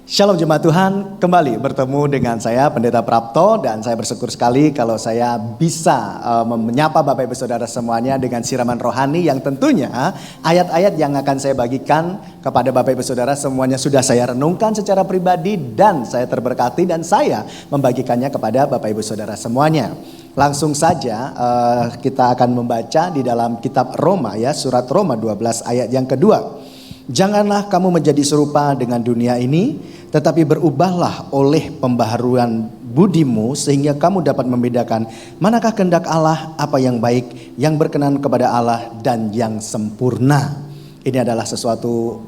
Shalom jemaat Tuhan, kembali bertemu dengan saya Pendeta Prapto dan saya bersyukur sekali kalau saya bisa menyapa Bapak Ibu Saudara semuanya dengan siraman rohani yang tentunya ayat-ayat yang akan saya bagikan kepada Bapak Ibu Saudara semuanya sudah saya renungkan secara pribadi dan saya terberkati dan saya membagikannya kepada Bapak Ibu Saudara semuanya. Langsung saja kita akan membaca di dalam kitab Roma ya, surat Roma 12 ayat yang kedua. Janganlah kamu menjadi serupa dengan dunia ini, tetapi berubahlah oleh pembaharuan budimu sehingga kamu dapat membedakan manakah kehendak Allah, apa yang baik, yang berkenan kepada Allah dan yang sempurna. Ini adalah satu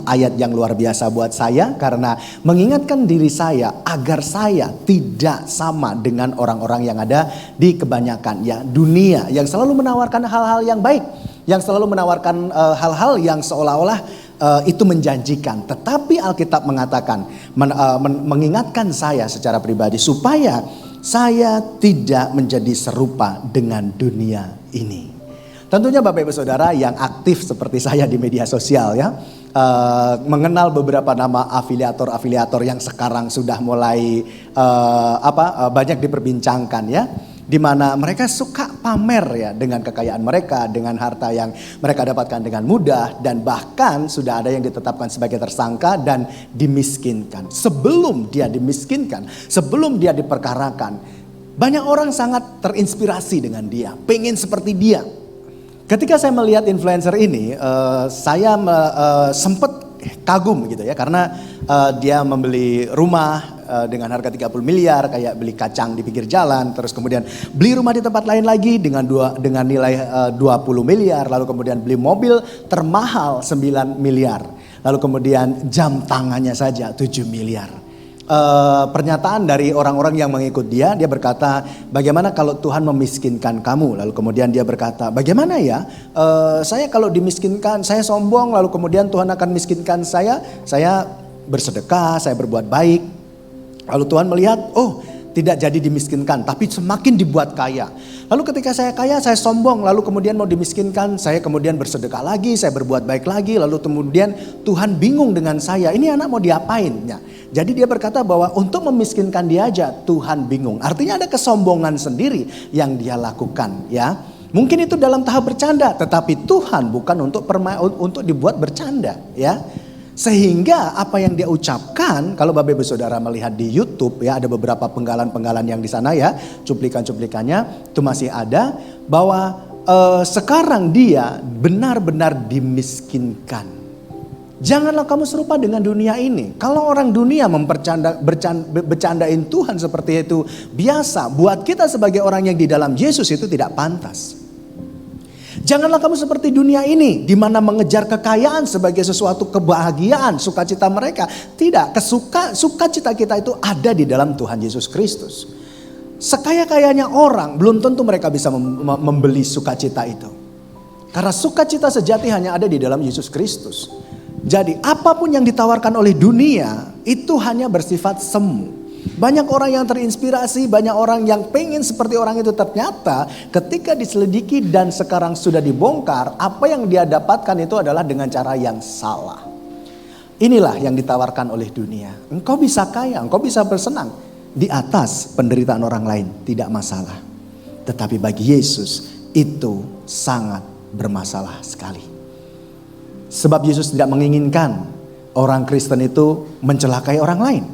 ayat yang luar biasa buat saya karena mengingatkan diri saya agar saya tidak sama dengan orang-orang yang ada di kebanyakan ya dunia yang selalu menawarkan hal-hal yang baik, yang selalu menawarkan hal-hal yang seolah-olah itu menjanjikan. Tetapi Alkitab mengatakan, mengingatkan saya secara pribadi supaya saya tidak menjadi serupa dengan dunia ini. Tentunya Bapak Ibu Saudara yang aktif seperti saya di media sosial ya, mengenal beberapa nama afiliator yang sekarang sudah mulai banyak diperbincangkan ya. Di mana mereka suka pamer ya dengan kekayaan mereka, dengan harta yang mereka dapatkan dengan mudah dan bahkan sudah ada yang ditetapkan sebagai tersangka dan dimiskinkan. Sebelum dia dimiskinkan, sebelum dia diperkarakan, banyak orang sangat terinspirasi dengan dia, pengen seperti dia. Ketika saya melihat influencer ini, saya sempat kagum gitu ya karena dia membeli rumah dengan harga 30 miliar kayak beli kacang di pinggir jalan, terus kemudian beli rumah di tempat lain lagi dengan nilai 20 miliar, lalu kemudian beli mobil termahal 9 miliar, lalu kemudian jam tangannya saja 7 miliar. Pernyataan dari orang-orang yang mengikut dia berkata, bagaimana kalau Tuhan memiskinkan kamu? Lalu kemudian dia berkata, bagaimana ya, saya kalau dimiskinkan, saya sombong, lalu kemudian Tuhan akan miskinkan saya bersedekah, saya berbuat baik. Lalu Tuhan melihat, oh tidak jadi dimiskinkan, tapi semakin dibuat kaya. Lalu ketika saya kaya, saya sombong, lalu kemudian mau dimiskinkan, saya kemudian bersedekah lagi, saya berbuat baik lagi, lalu kemudian Tuhan bingung dengan saya, ini anak mau diapain? Ya. Jadi dia berkata bahwa untuk memiskinkan dia aja Tuhan bingung. Artinya ada kesombongan sendiri yang dia lakukan ya. Mungkin itu dalam tahap bercanda, tetapi Tuhan bukan untuk dibuat bercanda ya. Sehingga apa yang dia ucapkan, kalau Bapak Ibu Saudara melihat di YouTube ya, ada beberapa penggalan-penggalan yang di sana ya, cuplikan-cuplikannya itu masih ada, bahwa sekarang dia benar-benar dimiskinkan. Janganlah kamu serupa dengan dunia ini. Kalau orang dunia bercandain Tuhan seperti itu biasa, buat kita sebagai orang yang di dalam Yesus itu tidak pantas. Janganlah kamu seperti dunia ini, di mana mengejar kekayaan sebagai sesuatu kebahagiaan, sukacita mereka. Tidak, sukacita kita itu ada di dalam Tuhan Yesus Kristus. Sekaya-kayanya orang, belum tentu mereka bisa membeli sukacita itu. Karena sukacita sejati hanya ada di dalam Yesus Kristus. Jadi apapun yang ditawarkan oleh dunia, itu hanya bersifat semu. Banyak orang yang terinspirasi, banyak orang yang pengen seperti orang itu, ternyata ketika diselidiki dan sekarang sudah dibongkar, apa yang dia dapatkan itu adalah dengan cara yang salah. Inilah yang ditawarkan oleh dunia. Engkau bisa kaya, engkau bisa bersenang di atas penderitaan orang lain, tidak masalah. Tetapi bagi Yesus itu sangat bermasalah sekali. Sebab Yesus tidak menginginkan orang Kristen itu mencelakai orang lain.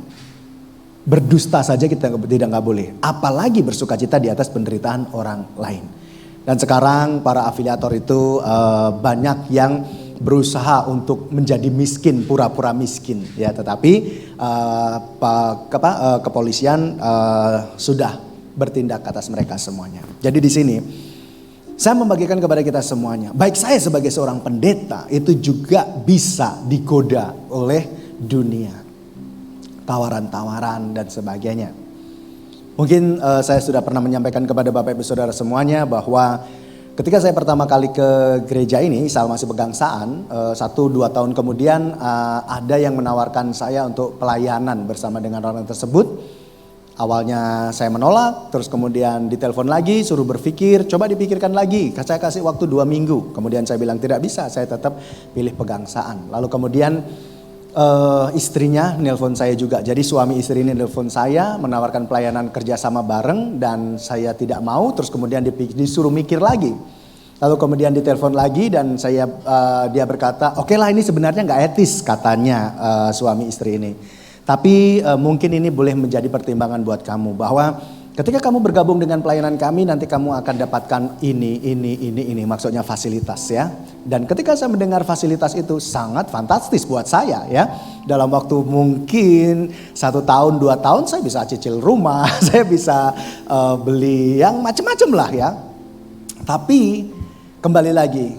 Berdusta saja kita tidak boleh, apalagi bersukacita di atas penderitaan orang lain. Dan sekarang para afiliator itu banyak yang berusaha untuk menjadi miskin, pura-pura miskin ya, tetapi kepolisian sudah bertindak atas mereka semuanya. Jadi di sini saya membagikan kepada kita semuanya, baik saya sebagai seorang pendeta itu juga bisa digoda oleh dunia. Tawaran-tawaran dan sebagainya. Mungkin saya sudah pernah menyampaikan kepada Bapak Ibu Saudara semuanya bahwa ketika saya pertama kali ke gereja ini, saya masih pegangsaan, 1-2 tahun kemudian ada yang menawarkan saya untuk pelayanan bersama dengan orang tersebut. Awalnya saya menolak, terus kemudian ditelepon lagi, suruh berpikir, coba dipikirkan lagi. Saya kasih waktu 2 minggu, kemudian saya bilang tidak bisa, saya tetap pilih pegangsaan. Lalu kemudian istrinya nelpon saya juga. Jadi suami istri ini nelpon saya menawarkan pelayanan kerjasama bareng dan saya tidak mau. Terus kemudian disuruh mikir lagi. Lalu kemudian ditelepon lagi dan dia berkata, oke lah ini sebenarnya nggak etis katanya suami istri ini. Tapi mungkin ini boleh menjadi pertimbangan buat kamu bahwa ketika kamu bergabung dengan pelayanan kami nanti kamu akan dapatkan ini maksudnya fasilitas ya. Dan ketika saya mendengar fasilitas itu sangat fantastis buat saya ya. Dalam waktu mungkin 1 tahun 2 tahun saya bisa cicil rumah, saya bisa beli yang macam-macam lah ya. Tapi kembali lagi,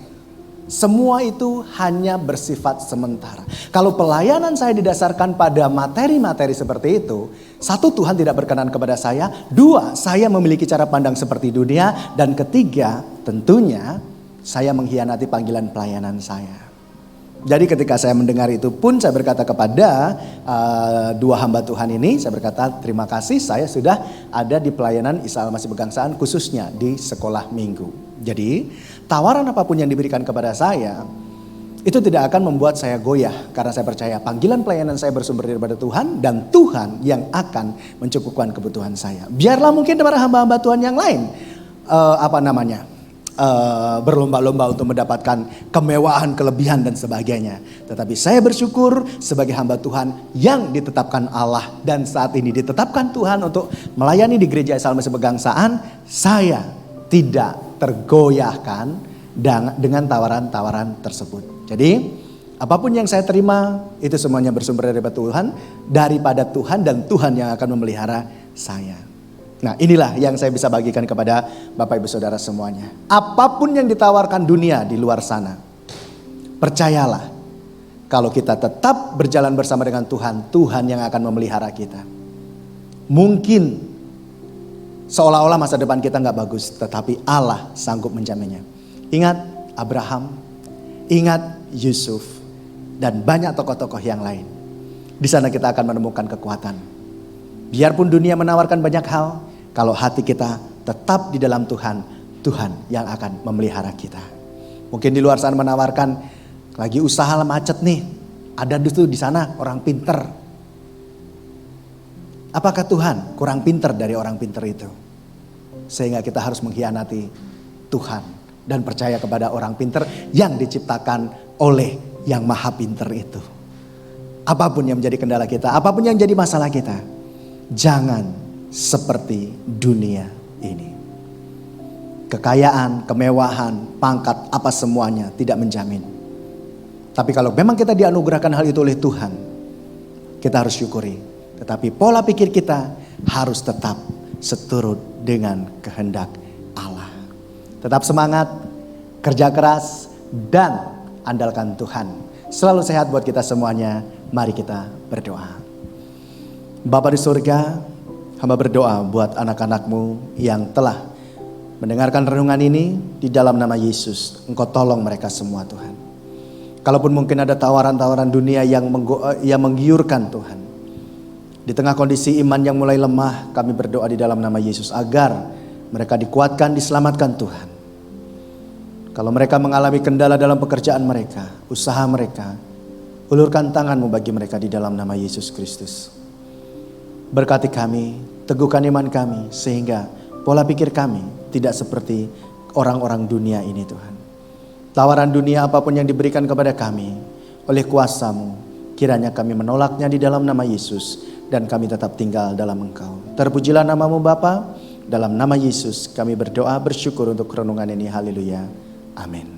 semua itu hanya bersifat sementara. Kalau pelayanan saya didasarkan pada materi-materi seperti itu, 1, Tuhan tidak berkenan kepada saya. 2, saya memiliki cara pandang seperti dunia. Dan 3, tentunya saya mengkhianati panggilan pelayanan saya. Jadi ketika saya mendengar itu pun saya berkata kepada 2 hamba Tuhan ini, saya berkata terima kasih saya sudah ada di pelayanan Isa Al-Masih Pegangsaan khususnya di sekolah minggu. Jadi tawaran apapun yang diberikan kepada saya itu tidak akan membuat saya goyah. Karena saya percaya panggilan pelayanan saya bersumber daripada Tuhan dan Tuhan yang akan mencukupkan kebutuhan saya. Biarlah mungkin para hamba-hamba Tuhan yang lain berlomba-lomba untuk mendapatkan kemewahan, kelebihan dan sebagainya. Tetapi saya bersyukur sebagai hamba Tuhan yang ditetapkan Allah dan saat ini ditetapkan Tuhan untuk melayani di gereja Isa Al-Masih Pegangsaan. Saya tidak tergoyahkan dengan tawaran-tawaran tersebut. Jadi apapun yang saya terima itu semuanya bersumber daripada Tuhan dan Tuhan yang akan memelihara saya. Nah inilah yang saya bisa bagikan kepada Bapak Ibu Saudara semuanya. Apapun yang ditawarkan dunia di luar sana, percayalah kalau kita tetap berjalan bersama dengan Tuhan, Tuhan yang akan memelihara kita. Mungkin seolah-olah masa depan kita gak bagus, tetapi Allah sanggup menjaminnya. Ingat Abraham, ingat Yusuf, dan banyak tokoh-tokoh yang lain. Di sana kita akan menemukan kekuatan. Biarpun dunia menawarkan banyak hal, kalau hati kita tetap di dalam Tuhan, Tuhan yang akan memelihara kita. Mungkin di luar sana menawarkan lagi usaha macet nih, ada itu di sana orang pinter. Apakah Tuhan kurang pinter dari orang pinter itu? Sehingga kita harus mengkhianati Tuhan dan percaya kepada orang pinter yang diciptakan oleh yang maha pinter itu. Apapun yang menjadi kendala kita, apapun yang jadi masalah kita, jangan seperti dunia ini. Kekayaan, kemewahan, pangkat, apa semuanya tidak menjamin. Tapi kalau memang kita dianugerahkan hal itu oleh Tuhan, kita harus syukuri. Tetapi pola pikir kita harus tetap seturut dengan kehendak Allah. Tetap semangat, kerja keras, dan andalkan Tuhan. Selalu sehat buat kita semuanya. Mari kita berdoa. Bapa di surga, hamba berdoa buat anak-anak-Mu yang telah mendengarkan renungan ini di dalam nama Yesus. Engkau tolong mereka semua Tuhan. Kalaupun mungkin ada tawaran-tawaran dunia yang menggiurkan Tuhan. Di tengah kondisi iman yang mulai lemah, kami berdoa di dalam nama Yesus agar mereka dikuatkan, diselamatkan Tuhan. Kalau mereka mengalami kendala dalam pekerjaan mereka, usaha mereka, ulurkan tangan-Mu bagi mereka di dalam nama Yesus Kristus. Berkati kami, teguhkan iman kami, sehingga pola pikir kami tidak seperti orang-orang dunia ini Tuhan. Tawaran dunia apapun yang diberikan kepada kami oleh kuasa-Mu, kiranya kami menolaknya di dalam nama Yesus, dan kami tetap tinggal dalam Engkau. Terpujilah nama-Mu Bapa, dalam nama Yesus kami berdoa bersyukur untuk renungan ini, haleluya, amin.